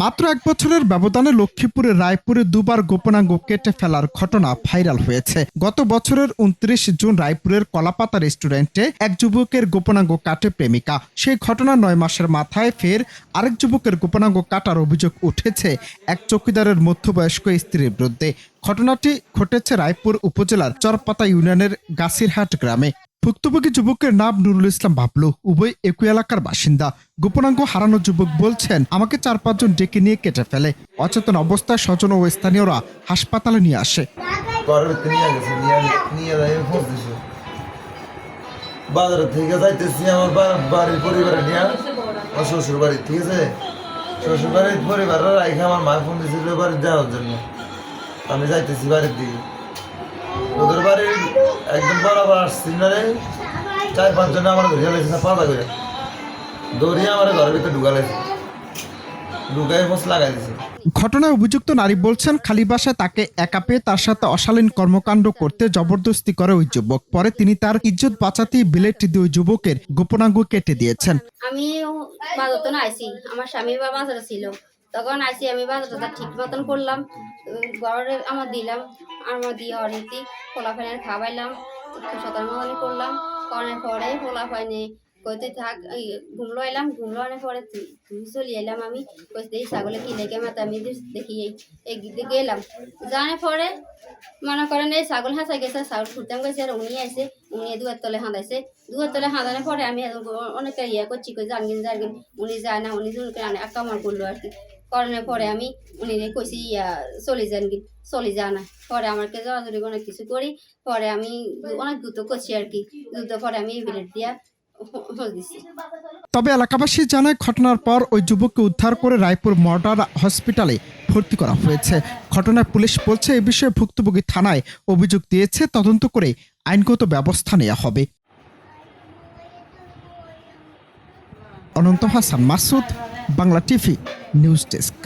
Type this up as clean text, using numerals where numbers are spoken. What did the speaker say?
মাত্র ১ বছরের ব্যবধানে লক্ষ্মীপুরের রায়পুরে দুবার গোপনাঙ্গ কেটে ফেলার ঘটনা ভাইরাল হয়েছে। গত বছরের ২৯ জুন রায়পুরের কলাপাতা রেস্টুরেন্টে এক যুবকের গোপনাঙ্গ কাটে প্রেমিকা। সেই ঘটনা ৯ মাসের মাথায় ফের আরেক যুবকের গোপনাঙ্গ কাটার অভিযোগ উঠেছে এক চৌকিদারের মধ্যবয়স্ক স্ত্রীর বিরুদ্ধে। ঘটনাটি ঘটেছে রায়পুর উপজেলার চরপাতা ইউনিয়নের গাছিরহাট গ্রামে। ভুক্তভোগী যুবকের নাম নুরুল ইসলাম বাবলু, উভয় একই এলাকার বাসিন্দা। গোপনাঙ্গ হারানো যুবক বলছেন, আমাকে ৪-৫ জন ডেকে নিয়ে কেটে ফেলে। অচেতন অবস্থায় স্বজন ও স্থানীয়রা হাসপাতালে নিয়ে আসে। বাজার থেকে যাইতেছি আমার বাড়ির পরিবারে নিয়ে আমার শ্বশুর বাড়ি, ঠিক আছে? শ্বশুর বাড়ির পরিবারের রাইখে আমার মা ফোন দিয়েছিল বাড়ি যাওয়ার জন্য। আমি যাইতেছি বাড়ির দিকে, ওদের বাড়ির একদম বরাবর আসছি না রে, ৪-৫ জনে আমার ধরিয়া লেগেছে না, পাতা করে দৌড়িয়ে আমার ঘরের ভিতরে ঢুকালেছে, ঢুকাই মোস লাগাই দিয়েছে। ঘটনায় অভিযুক্ত নারী বলছেন, খালি বাসায় তাকে একা পেয়ে তার সাথে অশালীন কর্মকাণ্ড করতে জবরদস্তি করে ওই যুবক। পরে তিনি তার ইজ্জত বাঁচাতে বিলেট দিয়ে ওই যুবকের গোপনাঙ্গ কেটে দিয়েছেন। আমি বাজারতে আইসি, আমার স্বামী বা বাজারে ছিল, তখন আইসি আমি বাজারটা ঠিক মতন করলাম, ঘরে আমার দিলাম, আমার দিয়ে অনেকটি পোলা ফাইনের খাওয়াইলাম, সতর্ক মতন করলাম। করার পরে পোলা ফাইনে কইতে থাক, ঘুমলো এলাম, ঘুমলো আনার পরে তুই চলে এলাম। আমি কইতে এই ছাগলে কি লেগে মাথা আমি দেখি এই গেলাম, জানার পরে মনে করেন এই ছাগল হাঁচা গেছে, ছাগল খুঁড়তাম গেছে, আর উনি আইসে, উনি দুয়ার তলে হাঁদাইছে। দুয়ার তলে হাঁদানোর পরে আমি অনেকটা করছি, কই জানগিন উনি যায় না, উনি আক্রমণ করলো আর কি। করানোর পরে আমি উনি কইছি চলে যান, চলে যায় না। পরে আমাকে জড়াজড়ি অনেক কিছু করি, পরে আমি অনেক দ্রুত করছি আর কি। দ্রুত পরে আমি বিলেট দিয়া দিছি। তবে এলাকাবাসী জানায়, ঘটনার পর ওই যুবককে উদ্ধার করে রায়পুর মডার্ন হসপিটালে ভর্তি করা হয়েছে। ঘটনায় পুলিশ বলছে, এ বিষয়ে ভুক্তভোগী থানায় অভিযোগ দিয়েছে, তদন্ত করে আইনগত ব্যবস্থা নেওয়া হবে। Ananta Hasan Masud, Bangla TV news desk.